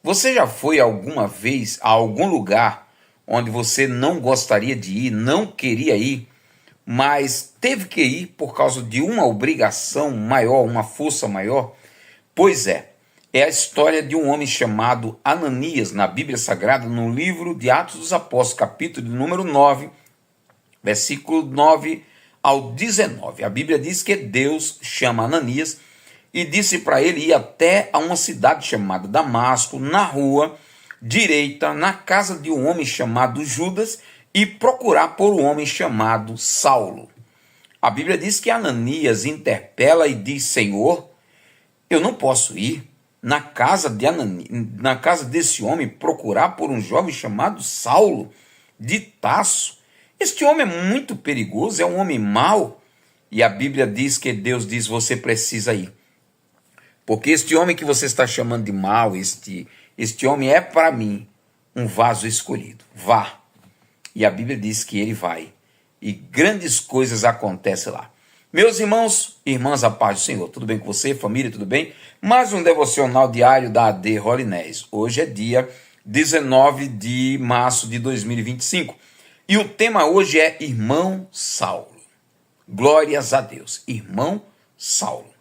Você já foi alguma vez a algum lugar onde você não gostaria de ir, não queria ir, mas teve que ir por causa de uma obrigação maior, uma força maior? Pois é a história de um homem chamado Ananias na Bíblia Sagrada, no livro de Atos dos Apóstolos, capítulo de número 9, versículo 9 ao 19. A Bíblia diz que Deus chama Ananias e disse para ele ir até a uma cidade chamada Damasco, na rua direita, na casa de um homem chamado Judas, e procurar por um homem chamado Saulo. A Bíblia diz que Ananias interpela e diz: Senhor, eu não posso ir na casa desse homem procurar por um jovem chamado Saulo de Tarso. Este homem é muito perigoso, é um homem mau. E a Bíblia diz que Deus diz: você precisa ir. Porque este homem que você está chamando de mau, este homem é para mim um vaso escolhido. Vá. E a Bíblia diz que ele vai. E grandes coisas acontecem lá. Meus irmãos, irmãs, a paz do Senhor. Tudo bem com você? Família, tudo bem? Mais um devocional diário da AD Holinés. Hoje é dia 19 de março de 2025. E o tema hoje é Irmão Saulo. Glórias a Deus. Irmão Saulo.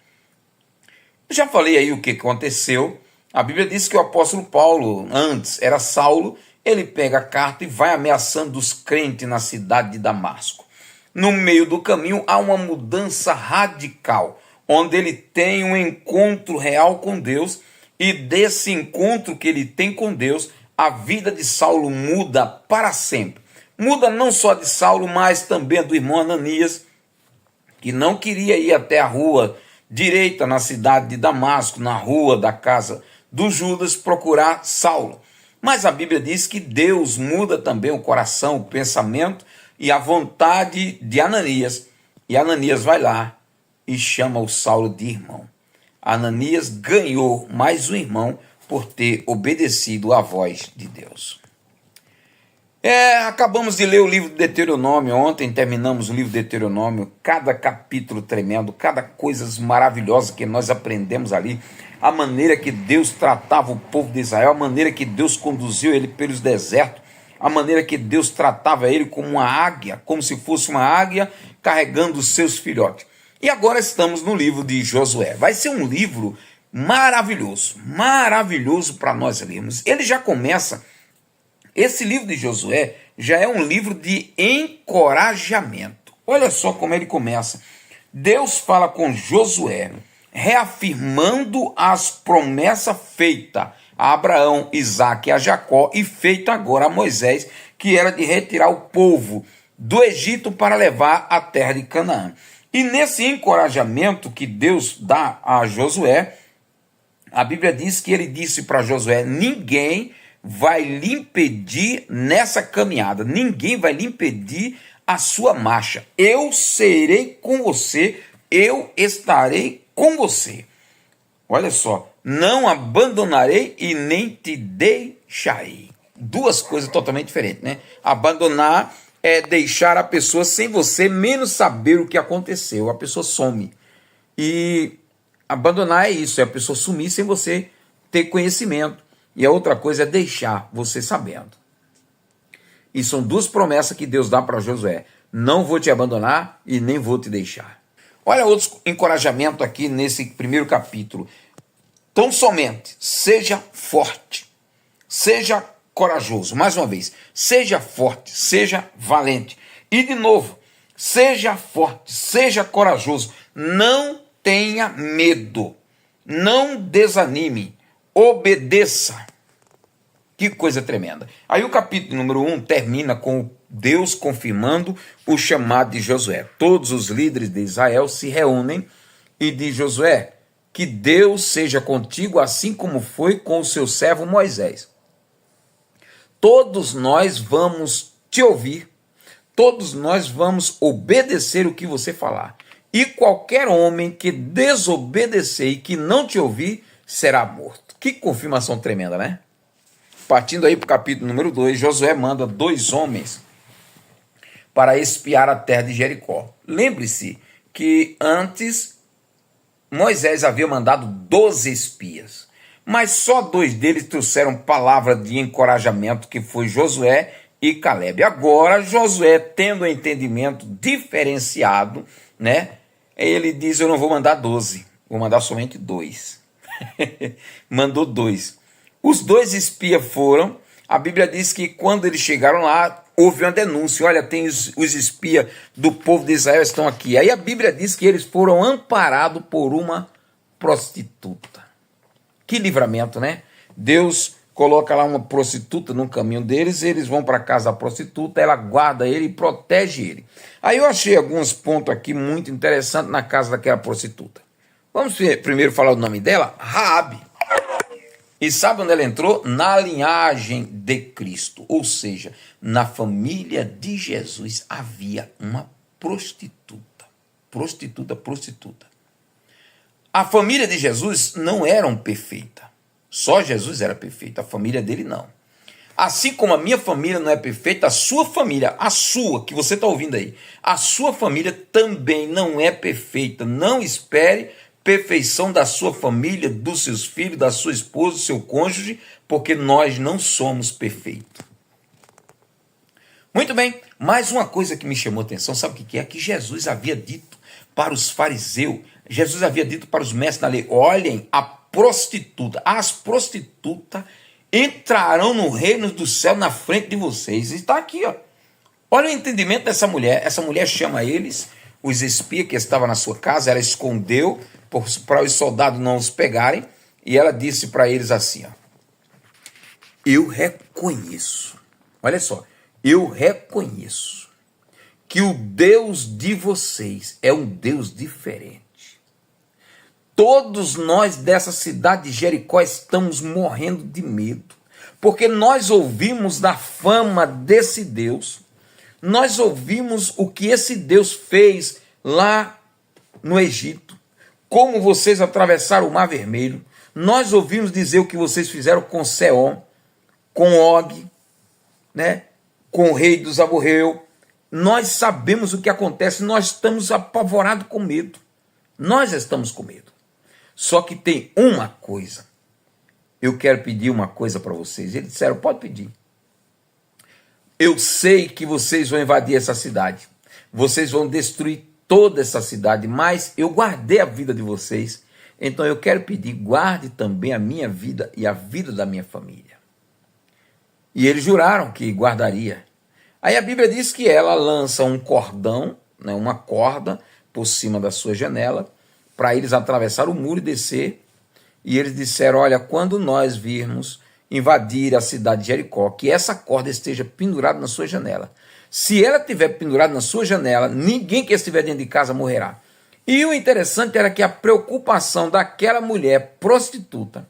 Eu já falei aí o que aconteceu. A Bíblia diz que o apóstolo Paulo, antes era Saulo, ele pega a carta e vai ameaçando os crentes na cidade de Damasco. No meio do caminho há uma mudança radical, onde ele tem um encontro real com Deus, e desse encontro que ele tem com Deus, a vida de Saulo muda para sempre. Muda não só de Saulo, mas também do irmão Ananias, que não queria ir até a rua direita na cidade de Damasco, na rua da casa do Judas, procurar Saulo. Mas a Bíblia diz que Deus muda também o coração, o pensamento e a vontade de Ananias. E Ananias vai lá e chama o Saulo de irmão. Ananias ganhou mais um irmão por ter obedecido à voz de Deus. Acabamos de ler o livro de Deuteronômio. Ontem terminamos o livro de Deuteronômio. Cada capítulo tremendo, cada coisa maravilhosa que nós aprendemos ali. A maneira que Deus tratava o povo de Israel, a maneira que Deus conduziu ele pelos desertos, a maneira que Deus tratava ele como uma águia, como se fosse uma águia carregando os seus filhotes. E agora estamos no livro de Josué. Vai ser um livro maravilhoso, maravilhoso para nós lermos. Ele já começa, esse livro de Josué já é um livro de encorajamento. Olha só como ele começa. Deus fala com Josué, reafirmando as promessas feitas a Abraão, Isaque e a Jacó, e feito agora a Moisés, que era de retirar o povo do Egito para levar à terra de Canaã. E nesse encorajamento que Deus dá a Josué, a Bíblia diz que ele disse para Josué: ninguém vai lhe impedir nessa caminhada, ninguém vai lhe impedir a sua marcha. Eu serei com você, eu estarei com você. Olha só, não abandonarei e nem te deixarei. Duas coisas totalmente diferentes, né? Abandonar é deixar a pessoa sem você menos saber o que aconteceu. A pessoa some. E abandonar é isso, é a pessoa sumir sem você ter conhecimento. E a outra coisa é deixar você sabendo. E são duas promessas que Deus dá para Josué: não vou te abandonar e nem vou te deixar. Olha outro encorajamento aqui nesse primeiro capítulo. Tão somente seja forte, seja corajoso. Mais uma vez, seja forte, seja valente. E de novo, seja forte, seja corajoso. Não tenha medo, não desanime, obedeça. Que coisa tremenda. Aí o capítulo número 1 termina com Deus confirmando o chamado de Josué. Todos os líderes de Israel se reúnem e diz: Josué, que Deus seja contigo assim como foi com o seu servo Moisés. Todos nós vamos te ouvir, todos nós vamos obedecer o que você falar. E qualquer homem que desobedecer e que não te ouvir será morto. Que confirmação tremenda, né? Partindo aí para o capítulo número 2, Josué manda 2 homens para espiar a terra de Jericó. Lembre-se que antes Moisés havia mandado 12 espias. mas só 2 deles trouxeram palavra de encorajamento, que foi Josué e Caleb. Agora, Josué, tendo um entendimento diferenciado, né, ele diz: eu não vou mandar 12, vou mandar somente 2. Mandou 2. Os 2 espias foram. A Bíblia diz que quando eles chegaram lá, houve uma denúncia: olha, tem os espias do povo de Israel estão aqui. Aí a Bíblia diz que eles foram amparados por uma prostituta. Que livramento, né? Deus coloca lá uma prostituta no caminho deles, eles vão para casa da prostituta, ela guarda ele e protege ele. Aí eu achei alguns pontos aqui muito interessantes na casa daquela prostituta. Vamos primeiro falar o nome dela: Raabe. E sabe onde ela entrou? Na linhagem de Cristo, ou seja, na família de Jesus havia uma prostituta. Prostituta. A família de Jesus não era perfeita. Só Jesus era perfeito, a família dele não. Assim como a minha família não é perfeita, a sua família, a sua, que você está ouvindo aí, a sua família também não é perfeita. Não espere perfeição da sua família, dos seus filhos, da sua esposa, do seu cônjuge, porque nós não somos perfeitos. Muito bem, mais uma coisa que me chamou a atenção, sabe o que é? Que Jesus havia dito para os fariseus, Jesus havia dito para os mestres da lei: olhem, a prostituta, as prostitutas entrarão no reino do céu na frente de vocês. E está aqui, ó. Olha o entendimento dessa mulher. Essa mulher chama eles, os espias que estavam na sua casa, ela escondeu para os soldados não os pegarem, e ela disse para eles assim, ó: eu reconheço, olha só, eu reconheço que o Deus de vocês é um Deus diferente. Todos nós dessa cidade de Jericó estamos morrendo de medo, porque nós ouvimos da fama desse Deus, nós ouvimos o que esse Deus fez lá no Egito, como vocês atravessaram o Mar Vermelho, nós ouvimos dizer o que vocês fizeram com Seom, com Og, né, com o rei dos amorreus. Nós sabemos o que acontece, nós estamos apavorados com medo, nós estamos com medo. Só que tem uma coisa, eu quero pedir uma coisa para vocês. Eles disseram: pode pedir. Eu sei que vocês vão invadir essa cidade, vocês vão destruir toda essa cidade, mas eu guardei a vida de vocês, então eu quero pedir: guarde também a minha vida e a vida da minha família. E eles juraram que guardaria. Aí a Bíblia diz que ela lança um cordão, né, uma corda por cima da sua janela, para eles atravessar o muro e descer. E eles disseram: olha, quando nós virmos invadir a cidade de Jericó, que essa corda esteja pendurada na sua janela. Se ela estiver pendurada na sua janela, ninguém que estiver dentro de casa morrerá. E o interessante era que a preocupação daquela mulher prostituta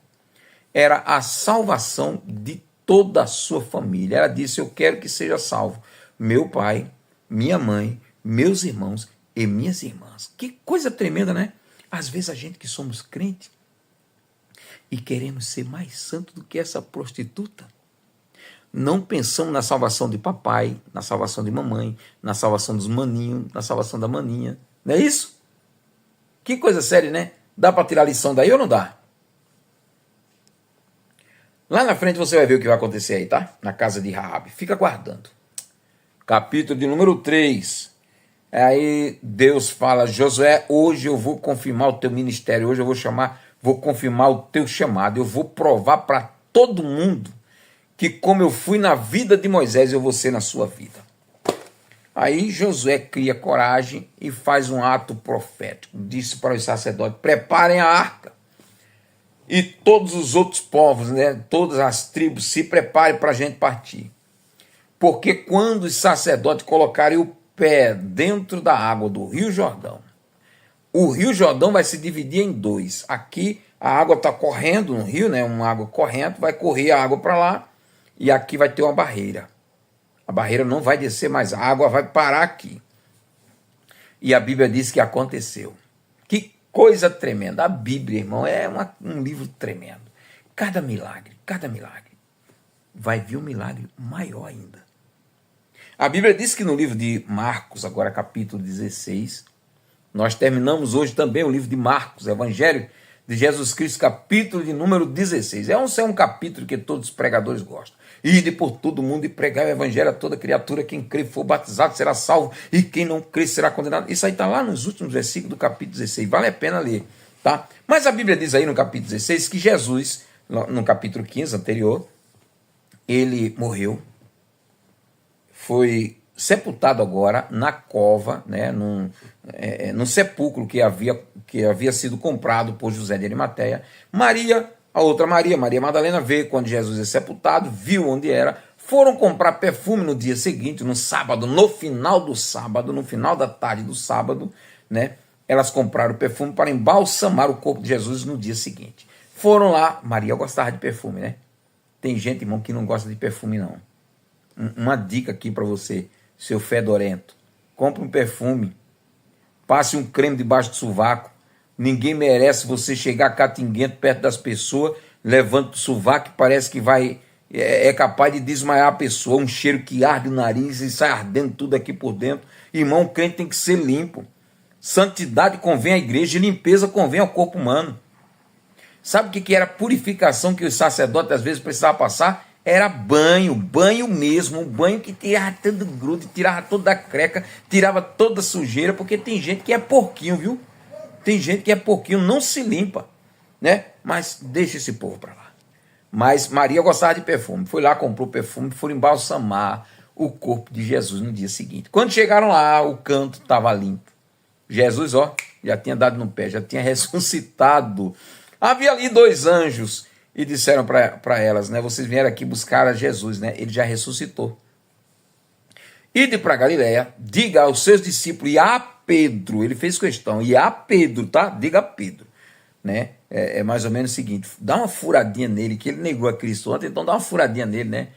era a salvação de toda a sua família. Ela disse: eu quero que seja salvo meu pai, minha mãe, meus irmãos e minhas irmãs. Que coisa tremenda, né? Às vezes a gente que somos crentes e queremos ser mais santo do que essa prostituta, não pensamos na salvação de papai, na salvação de mamãe, na salvação dos maninhos, na salvação da maninha. Não é isso? Que coisa séria, né? Dá para tirar lição daí ou não dá? Lá na frente você vai ver o que vai acontecer aí, tá? Na casa de Raabe. Fica aguardando. Capítulo de número 3. Aí Deus fala: Josué, hoje eu vou confirmar o teu ministério, hoje eu vou confirmar o teu chamado, eu vou provar para todo mundo que como eu fui na vida de Moisés, eu vou ser na sua vida. Aí Josué cria coragem e faz um ato profético. Disse para os sacerdotes: preparem a arca. E todos os outros povos, né, todas as tribos, se preparem para a gente partir. Porque quando os sacerdotes colocarem o pé dentro da água do Rio Jordão, o Rio Jordão vai se dividir em 2. Aqui a água está correndo no rio, né, uma água correndo, vai correr a água para lá, e aqui vai ter uma barreira. A barreira não vai descer mais, a água vai parar aqui. E a Bíblia diz que aconteceu. Que coisa tremenda. A Bíblia, irmão, é um livro tremendo. Cada milagre, vai vir um milagre maior ainda. A Bíblia diz que no livro de Marcos, agora capítulo 16, nós terminamos hoje também o livro de Marcos, Evangelho, de Jesus Cristo, capítulo de número 16. É um capítulo que todos os pregadores gostam. Ide por todo mundo e pregar o evangelho a toda criatura. Quem crê e for batizado será salvo, e quem não crê será condenado. Isso aí está lá nos últimos versículos do capítulo 16. Vale a pena ler, tá? Mas a Bíblia diz aí no capítulo 16 que Jesus, no capítulo 15 anterior, ele morreu, foi sepultado agora na cova, né, num sepulcro que havia sido comprado por José de Arimateia. Maria, a outra Maria, Maria Madalena, veio quando Jesus é sepultado, viu onde era, foram comprar perfume no dia seguinte, no sábado, no final do sábado, no final da tarde do sábado, né, elas compraram perfume para embalsamar o corpo de Jesus no dia seguinte. Foram lá, Maria gostava de perfume, né? Tem gente, irmão, que não gosta de perfume, não. Uma dica aqui para você, seu fedorento. Compre um perfume, passe um creme debaixo do sovaco. Ninguém merece você chegar catinguento perto das pessoas, levanta o sovaco que parece que é capaz de desmaiar a pessoa. Um cheiro que arde o nariz e sai ardendo tudo aqui por dentro. Irmão, o crente tem que ser limpo. Santidade convém à igreja e limpeza convém ao corpo humano. Sabe o que era purificação que os sacerdotes às vezes precisavam passar? Era banho mesmo, um banho que tirava todo grude, tirava toda a creca, tirava toda a sujeira, porque tem gente que é porquinho, viu? Tem gente que é porquinho, não se limpa, né? Mas deixa esse povo para lá. Mas Maria gostava de perfume, foi lá, comprou perfume, foram embalsamar o corpo de Jesus no dia seguinte. Quando chegaram lá, o canto estava limpo. Jesus, ó, já tinha dado no pé, já tinha ressuscitado. Havia ali 2 anjos e disseram para elas, né? Vocês vieram aqui buscar a Jesus, né? Ele já ressuscitou. Ide para Galiléia, diga aos seus discípulos e a Pedro, ele fez questão, e a Pedro, tá? Diga a Pedro, né? É mais ou menos o seguinte, dá uma furadinha nele, que ele negou a Cristo ontem, então dá uma furadinha nele, né?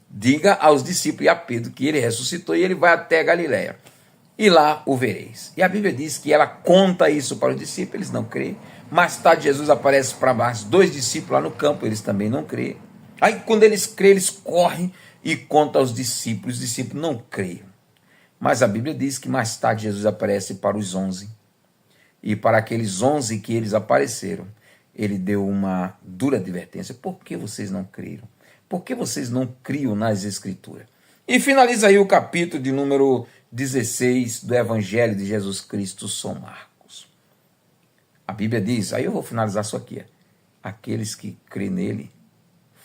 Diga aos discípulos e a Pedro que ele ressuscitou e ele vai até Galiléia. E lá o vereis. E a Bíblia diz que ela conta isso para os discípulos, eles não creem. Mais tarde Jesus aparece para mais 2 discípulos lá no campo, eles também não creem. Aí quando eles creem, eles correm e contam aos discípulos, os discípulos não creem. Mas a Bíblia diz que mais tarde Jesus aparece para os 11. E para aqueles 11 que eles apareceram, ele deu uma dura advertência. Por que vocês não creram? Por que vocês não criam nas Escrituras? E finaliza aí o capítulo de número 16 do Evangelho de Jesus Cristo, São Marcos. A Bíblia diz, aí eu vou finalizar isso aqui. Aqueles que crêem nele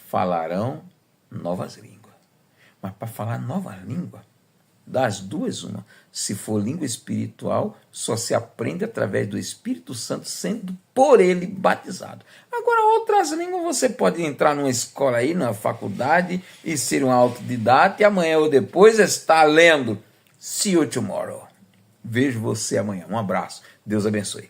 falarão novas línguas. Mas para falar nova língua, das duas uma. Se for língua espiritual, só se aprende através do Espírito Santo, sendo por ele batizado. Agora, outras línguas, você pode entrar numa escola aí, numa faculdade, e ser um autodidata, e amanhã ou depois estar lendo. See you tomorrow. Vejo você amanhã. Um abraço. Deus abençoe.